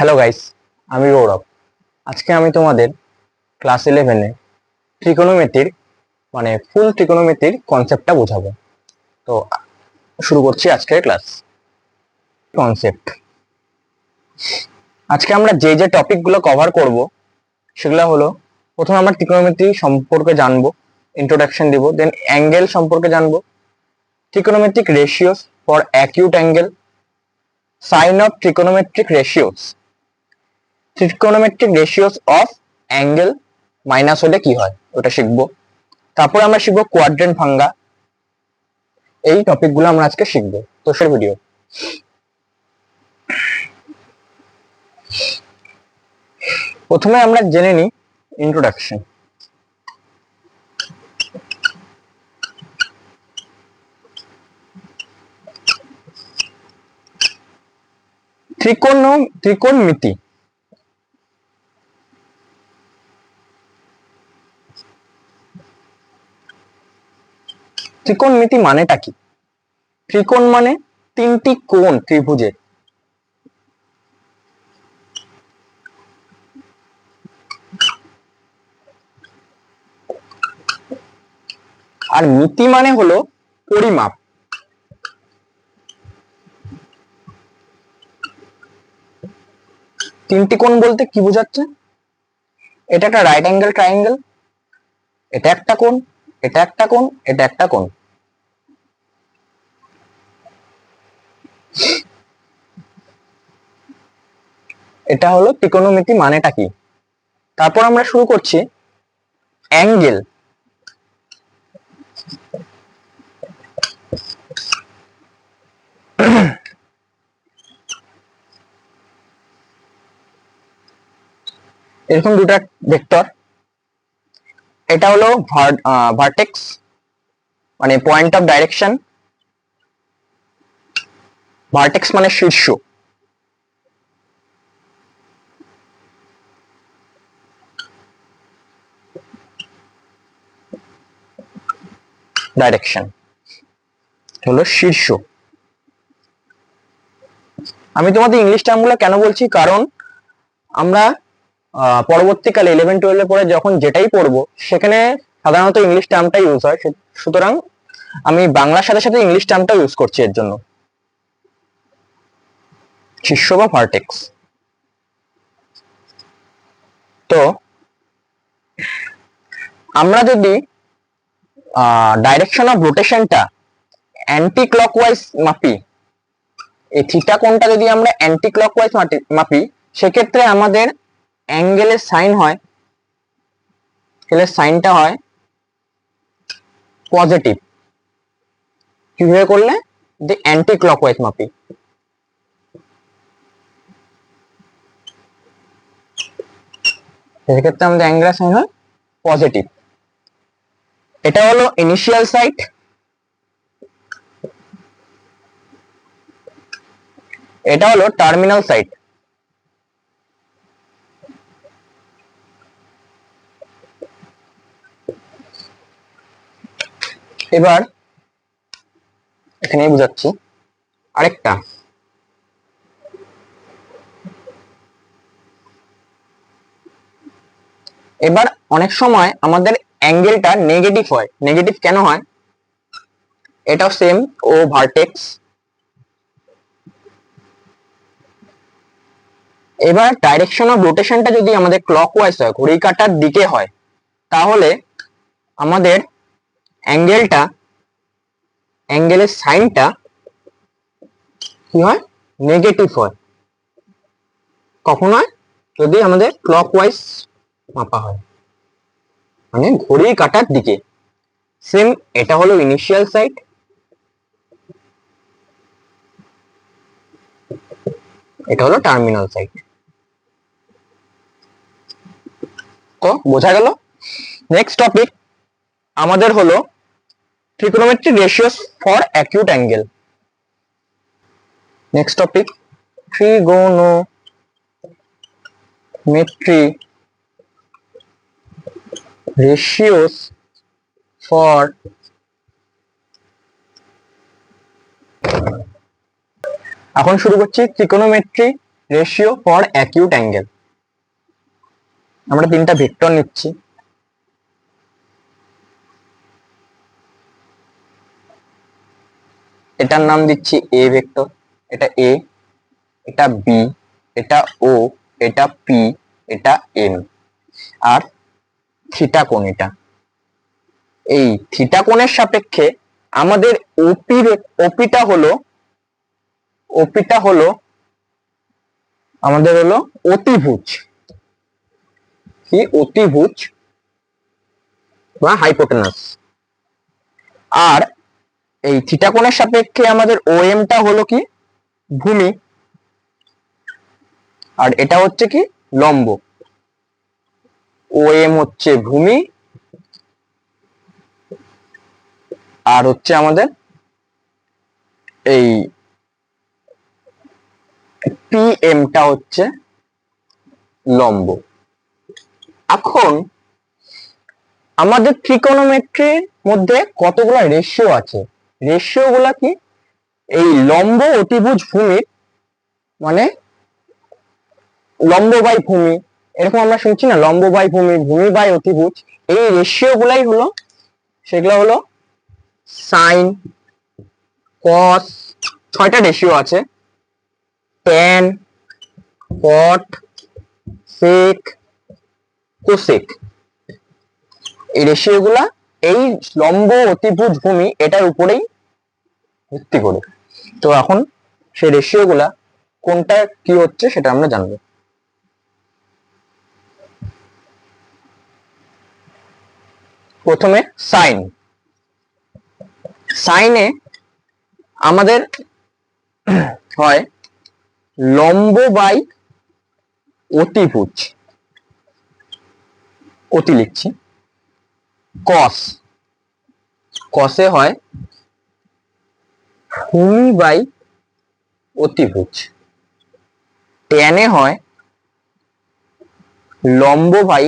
Hello guys, আমি গৌরব। আজকে আমি তোমাদের ক্লাস 11-এ ট্রিকোনোমেট্রির ফুল ট্রিকোনোমেট্রির কনসেপ্টটা বোঝাবো। তো শুরু করছি আজকের ক্লাস। কনসেপ্ট, আজকে আমরা যে যে টপিকগুলো কভার করব সেগুলো হলো, প্রথমে আমরা ট্রিকোনোমেট্রি সম্পর্কে জানবো, ইন্ট্রোডাকশন দিব, দেন অ্যাঙ্গেল সম্পর্কে জানবো, trigonometric ratios for acute angle, sign of trigonometric ratios, trigonometric ratios of angle minus হলে কি হয় ওটা শিখবো। তারপরে আমরা শিখবো কোয়াড্রেন্ট ভাঙ্গা। এই টপিকগুলো আমরা আজকে শিখবো। তো সে ভিডিও, প্রথমে আমরা জেনে নিই ইন্ট্রোডাকশন। ত্রিকোণমিতি। ত্রিকোণমিতি মানেটা কি? ত্রিকোণ মানে তিনটি কোণ ত্রিভুজের। আর মিতি মানে হলো পরিমাপ। তিনটি কোণ বলতে কি বোঝাচ্ছে? এটা একটা রাইট অ্যাঙ্গেল ট্রায়াঙ্গেল, এটা একটা কোণ, এটা একটা কোণ, এটা একটা কোণ। এটা হলো ত্রিকোণমিতি মানেটা কি। তারপর আমরা শুরু করছি অ্যাঙ্গেল। এরকম দুটো ভেক্টর, এটা হলো ভার্টেক্স মানে পয়েন্ট অফ ডাইরেকশন, ভার্টেক্স মানে শীর্ষ, ডাইরেকশন হলো শীর্ষ। আমি তোমাদের ইংলিশ টার্মগুলো কেন বলছি, কারণ আমরা পরবর্তীকালে 11-12 পরে যখন যেটাই পড়বো সেখানে সাধারণত ইংলিশ টার্মটা ইউজ হয়, সুতরাং আমি বাংলার সাথে সাথে ইংলিশ টার্মটা ইউজ করছি এর জন্য। শীর্ষ বা ভার্টেক্স। তো আমরা যদি ডাইরেকশন অফ রোটেশনটা অ্যান্টি ক্লকওয়াইজ মাপি, এই থিটা কোণটা যদি আমরা অ্যান্টি ক্লকওয়াইজ মাপি, সেক্ষেত্রে আমাদের অ্যাঙ্গেলের সাইন হয়, সাইনটা হয় পজিটিভ। কিভাবে করলে? যে অ্যান্টি ক্লকওয়াইজ মাপি, সেক্ষেত্রে আমাদের অ্যাঙ্গেলের সাইন হয় পজিটিভ। এটা হলো ইনিশিয়াল সাইড, এটা হলো টার্মিনাল সাইড। এবার এখানেই বুঝাচ্ছি আরেকটা। এবার অনেক সময় আমাদের অ্যাঙ্গেলটা নেগেটিভ হয়। নেগেটিভ কেন হয়? এটাও সেম, ও ভার্টেক্স। এবার ডাইরেকশন অফ রোটেশনটা যদি আমাদের ক্লকওয়াইজ হয়, ঘড়ি কাঁটার দিকে হয়, তাহলে আমাদের অ্যাঙ্গেলের সাইনটা কি হয়? নেগেটিভ হয়। কখন হয়? যদি আমাদের ক্লকওয়াইজ মাপা হয়, মানে ঘড়ি কাঁটার দিকে। সেম, এটা হলো ইনিশিয়াল সাইড, এটা হলো টার্মিনাল সাইড। তো বোঝা গেল? নেক্সট টপিক আমাদের হলো trigonometric ratios for acute angle. Next topic trigonometry ratios for এখন শুরু করছি trigonometry ratio for acute angle. আমরা তিনটা ভেক্টর নিচ্ছি, এটার নাম দিচ্ছি এ ভেক্টর, এটা এ, এটা বি, এটা ও, এটা পি, এটা এম, আর থিটা কোণ এটা। এই থিটা কোণের সাপেক্ষে আমাদের ওপিটা হলো আমাদের হলো অতিভুজ, কি অতিভুজ বা হাইপোটেনাস। আর এই থিটা কোণের সাপেক্ষে আমাদের ওএমটা হলো কি ভূমি, আর এটা হচ্ছে কি লম্ব। ওএম হচ্ছে ভূমি, আর হচ্ছে আমাদের এই পিএমটা হচ্ছে লম্ব। এখন আমাদের ট্রিকোনোমেট্রির মধ্যে কতগুলো রেশিও আছে, রেশিও গুলা কি এই লম্ব অতিভুজ ভূমির মানে লম্ব বাই ভূমি, এরকম আমরা শুনছি না, লম্ব বাই ভূমি, ভূমি বাই অতিভুজ, এই রেশিও গুলাই হলো সেগুলো হলো সাইন, কস, 6টা রেশিও আছে, ট্যান, কট, সেক, কোসেক। এই রেশিও গুলা এই লম্ব অতিভুজ ভূমি এটার উপরেই ভিত্তি করে। তো এখন সেই রেশিও গুলা কোনটা কি হচ্ছে সেটা আমরা জানবো। প্রথমে সাইন, সাইনে আমাদের হয় লম্ব বাই অতিভুজ, অতি লিখছি। কস, কসে হয় ভূমি বাই অতিভুজ। ট্যানে হয় লম্ব বাই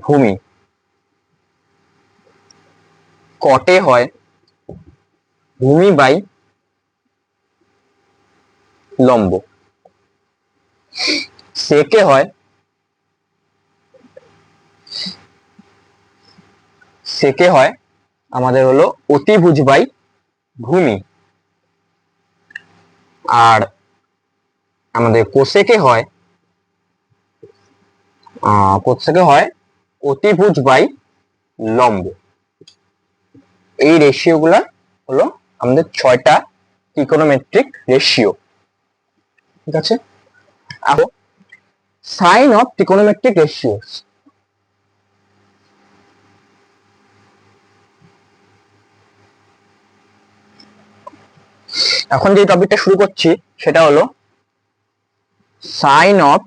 ভূমি। কটে হয় ভূমি বাই লম্ব। সেকে হয় আমাদের হলো অতিভুজ বাই ভূমি। আর আমাদের কোসেকে হয় অতিভুজ বাই লম্ব। এই রেশিও গুলা হলো আমাদের 6টা ট্রিকোনোমেট্রিক রেশিও, ঠিক আছে। এখন সাইন অফ ট্রিকোনোমেট্রিক রেশিওস। এখন যে টপিকটা শুরু করছি সেটা হলো সাইন অফ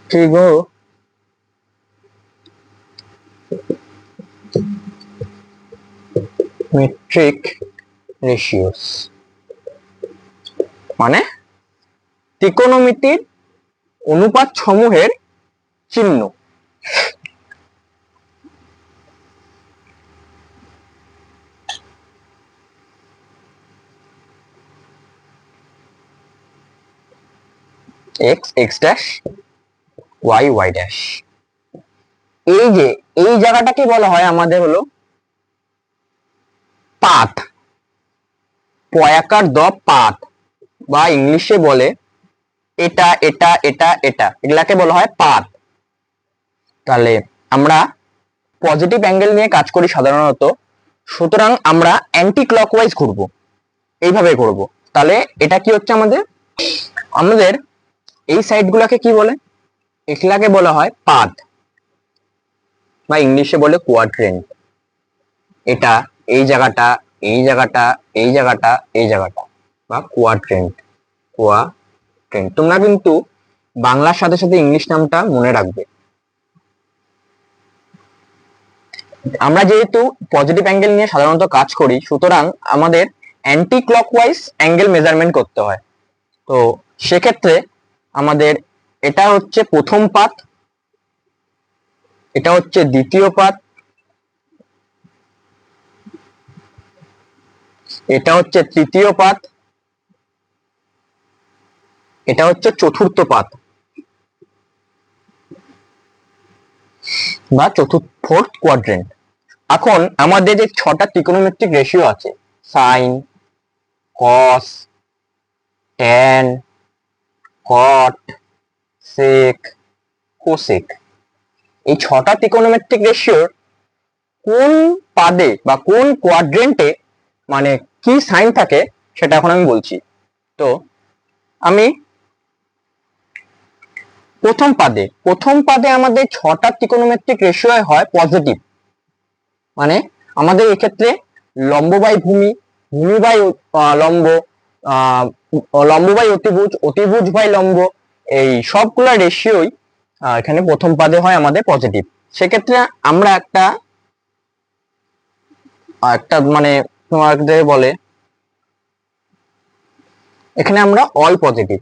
ট্রিগোনোমেট্রিক রেশিওস, মানে ত্রিকোণমিতির অনুপাত সমূহের চিহ্ন। X X dash, Y Y dash. এই যে এই জায়গাটাকে বলা হয় আমাদের হলো পাথ, পয়াকার দ পাথ, বা ইংলিশে বলে এটা এটা এটা এটা, এগুলাকে বলা হয় পাথ। তাহলে আমরা পজিটিভ অ্যাঙ্গেল নিয়ে কাজ করি সাধারণত, সুতরাং আমরা অ্যান্টি ক্লকওয়াইজ ঘুরবো, এইভাবে করব। তাহলে এটা কি হচ্ছে আমাদের আমাদের এই সাইড গুলাকে কি বলে, এগুলাকে বলা হয় পাথ, বা ইংলিশে বলে কোয়াড্রেন্ট। এটা এই জায়গাটা, এই জায়গাটা, এই জায়গাটা, এই জায়গাটা, বা কোয়াড্রেন্ট। তোমরা কিন্তু বাংলার সাথে সাথে ইংলিশ নামটা মনে রাখবে। আমরা যেহেতু পজিটিভ অ্যাঙ্গেল নিয়ে সাধারণত কাজ করি, সুতরাং আমাদের অ্যান্টি ক্লকওয়াইজ অ্যাঙ্গেল মেজারমেন্ট করতে হয়। তো সেক্ষেত্রে আমাদের এটা হচ্ছে প্রথম পাথ, এটা হচ্ছে দ্বিতীয় পাথ, এটা হচ্ছে তৃতীয় পাথ, এটা হচ্ছে চতুর্থ পাদ বা ফোর্থ কোয়াড্রেন্ট। এখন আমাদের যে 6টা ত্রিকোণমিতিক রেশিও আছে, সাইন, কস, ট্যান, কট, সেক, কোসেক, এই 6টা ত্রিকোণমিতিক রেশিওর কোন পাদে বা কোন কোয়াড্রেন্টে মানে কি সাইন থাকে সেটা এখন আমি বলছি। তো আমি প্রথম পাদে আমাদের 6টা ত্রিকোণমিতিক রেশিও হয় পজিটিভ, মানে আমাদের এক্ষেত্রে লম্ব বাই ভূমি, ভূমি বাই লম্ব, লম্ব বাই অতিভুজ, অতিভুজ বাই লম্ব, এই সবগুলা রেশিওই এখানে প্রথম পাদে হয় আমাদের পজিটিভ। সেক্ষেত্রে আমরা একটা মানে তোমাদের বলে এখানে আমরা অল পজিটিভ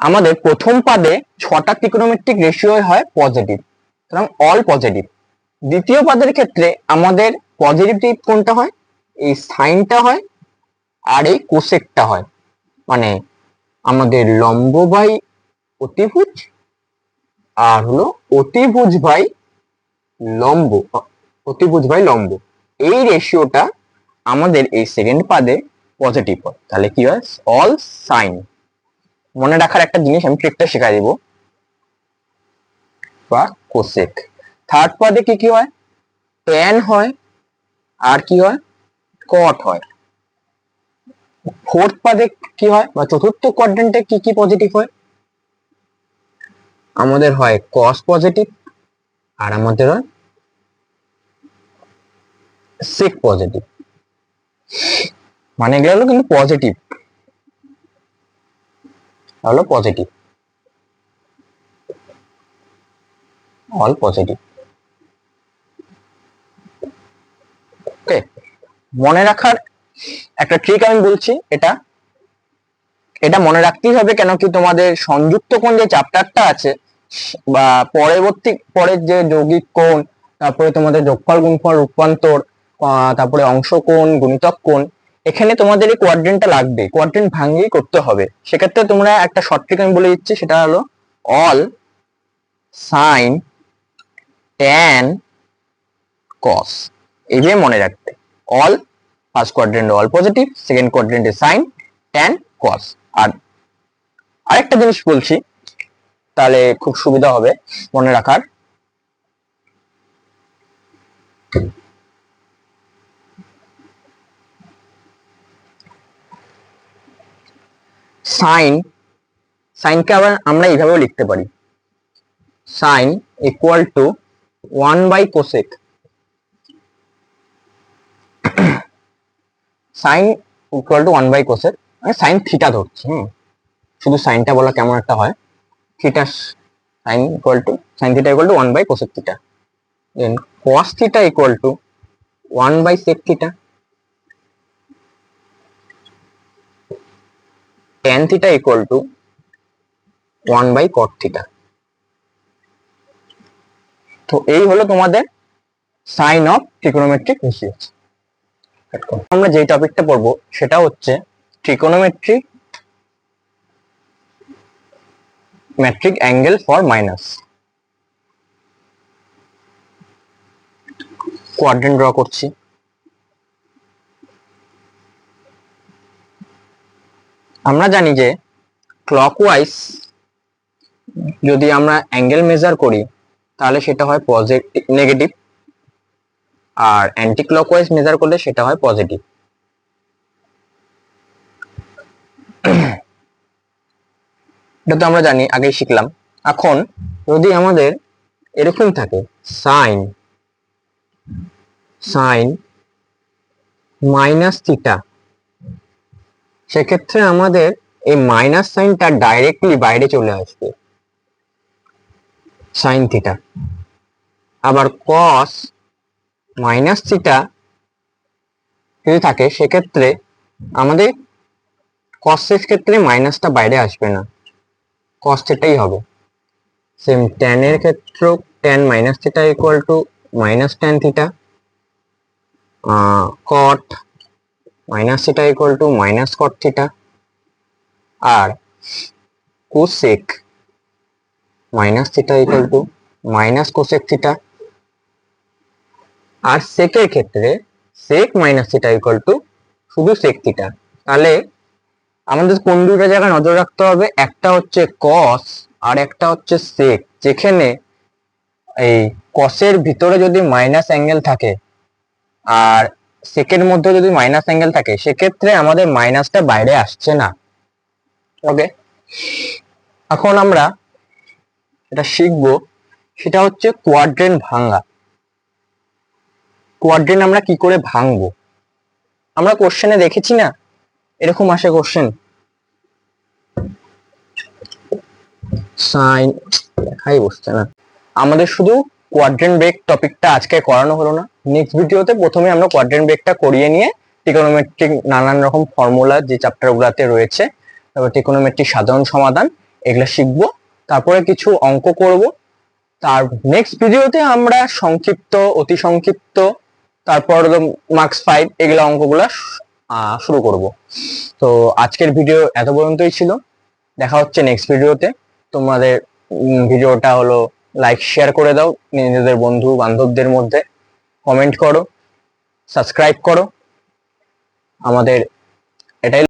আমাদের প্রথম পাদে 6টা ত্রিকোণমিতিক রেশিও হয় পজিটিভ, সুতরাং অল পজিটিভ। দ্বিতীয় পাদের ক্ষেত্রে আমাদের পজিটিভ কোনটা হয়, এই সাইনটা হয় আর এই কোসেকটা হয়, মানে আমাদের লম্ব বাই অতিভুজ আর হলো অতিভুজ বাই লম্ব, এই রেশিওটা আমাদের এই সেকেন্ড পাদে পজিটিভ হয়। তাহলে কি হয়, অল সাইন। মনে রাখার একটা জিনিস আমি ট্রিকটা শেখাই দিব, বা কোসেক। থার্ড পাদে কি কি হয়, ট্যান হয় আর কি হয়, কট হয়। ফোর্থ পাদে কি হয় বা চতুর্থ কোয়াড্রেন্টে কি কি পজিটিভ হয়, আমাদের হয় কস পজিটিভ আর আমাদের হয় সেক পজিটিভ, মানে এগুলো হলো কিন্তু পজিটিভ, হলো পজিটিভ, অল পজিটিভ। ওকে, মনে রাখার একটা ট্রিক আমি বলছি, এটা এটা মনে রাখতেই হবে, কেন কি তোমাদের সংযুক্ত কোণ যে চ্যাপ্টারটা আছে বা পরের যে যৌগিক কোণ, তারপরে তোমাদের যোগফল গুণফল রূপান্তর, তারপরে অংশ কোণ গুণিতক কোণ, এখানে তোমাদের এই কোয়াড্রেন্টটা লাগবে, কোয়াড্রেন্ট ভাঙিয়ে করতে হবে। সেক্ষেত্রে তোমরা একটা শর্ট ট্রিক আমি বলে দিচ্ছি, সেটা হলো অল সাইন ট্যান কস, এইভাবে মনে রাখতে। All, first quadrant all positive, second কোয়াড্রেন্টে সাইন ট্যান কস। আর আরেকটা জিনিস বলছি, তাহলে খুব সুবিধা হবে মনে রাখার। সাইনকে আবার আমরা এইভাবেও লিখতে পারি, সাইন ইকুয়াল টু 1/কোসেক। সাইন ইকুয়াল টু 1/কোসেক, আমি সাইন থিটা ধরছি, শুধু সাইনটা বলা কেমন একটা হয়, theta sine theta equal to 1/কোসেক থিটা, then cos theta equal to 1/সেক theta, tan theta equal to 1/কট থিটা। তো এই হলো তোমাদের সাইন অফ ট্রিগোনোমেট্রিক রেশিওস। আমরা যে টপিকটা পড়বো সেটা হচ্ছে trigonometry metric angle for minus. Quadrant draw করছি, আমরা জানি যে ক্লকওয়াইজ যদি আমরা অ্যাঙ্গেল মেজার করি তাহলে সেটা হয় পজিটিভ নেগেটিভ, আর অ্যান্টি ক্লকওয়াইজ মেজার করলে সেটা হয় পজিটিভ। এটা তো আমরা জানি, আগেই শিখলাম। এখন যদি আমাদের এরকম থাকে সাইন মাইনাস থিটা, সেক্ষেত্রে আমাদের এই মাইনাস সাইনটা ডাইরেক্টলি বাইরে চলে আসবে, সাইন থিটা। আবার কস মাইনাস থিটা যদি থাকে সেক্ষেত্রে আমাদের কসের ক্ষেত্রে মাইনাসটা বাইরে আসবে না, কস থিটাই হবে। সেম ট্যানের ক্ষেত্রেও tan minus theta equal to minus tan theta, cot minus theta equal to minus cot theta, আর cosec minus theta equal to minus cosec theta, আর সেকের ক্ষেত্রে sec minus theta equal to শুধু সেক থিটা। তাহলে আমাদের কোন দুটো জায়গায় নজর রাখতে হবে, একটা হচ্ছে কস আর একটা হচ্ছে সেক। যেখানে এই কসের ভিতরে যদি মাইনাস অ্যাঙ্গেল থাকে আর সেকের মধ্যে যদি মাইনাস অ্যাঙ্গেল থাকে, সেক্ষেত্রে আমাদের মাইনাসটা বাইরে আসছে না। ওকে, এখন আমরা এটা শিখবো, সেটা হচ্ছে কোয়াড্রেন্ট ভাঙা। কোয়াড্রেন্ট আমরা কি করে ভাঙবো? আমরা কোশ্চেনে দেখেছি না, এরকম আসে কোশ্চেন, সাইন দেখাই বসছে না। আমাদের শুধু কোয়াড্রেন্ট ব্রেক টপিকটা আজকে করানো হলো না, নেক্সট ভিডিওতে প্রথমে আমরা কোয়াড্রেন্ট ব্রেকটা করিয়ে নিয়ে ট্রিগোনোমেট্রিক নানান রকম ফর্মুলা যে চ্যাপ্টারগুলোতে রয়েছে, তারপর ট্রিগোনোমেট্রিক সাধারণ সমাধান এগুলো শিখবো, তারপরে কিছু অঙ্ক করব। তার নেক্সট ভিডিওতে আমরা সংক্ষিপ্ত, অতি সংক্ষিপ্ত, তারপর মার্কস 5 এগুলো অঙ্কগুলো শুরু করব। তো আজকের ভিডিও এত পর্যন্তই ছিল, দেখা হচ্ছে নেক্সট ভিডিওতে। তোমাদের ভিডিওটা হলো লাইক শেয়ার করে দাও নিজেদের বন্ধু বান্ধবদের মধ্যে, কমেন্ট করো, সাবস্ক্রাইব করো। আমাদের এটাই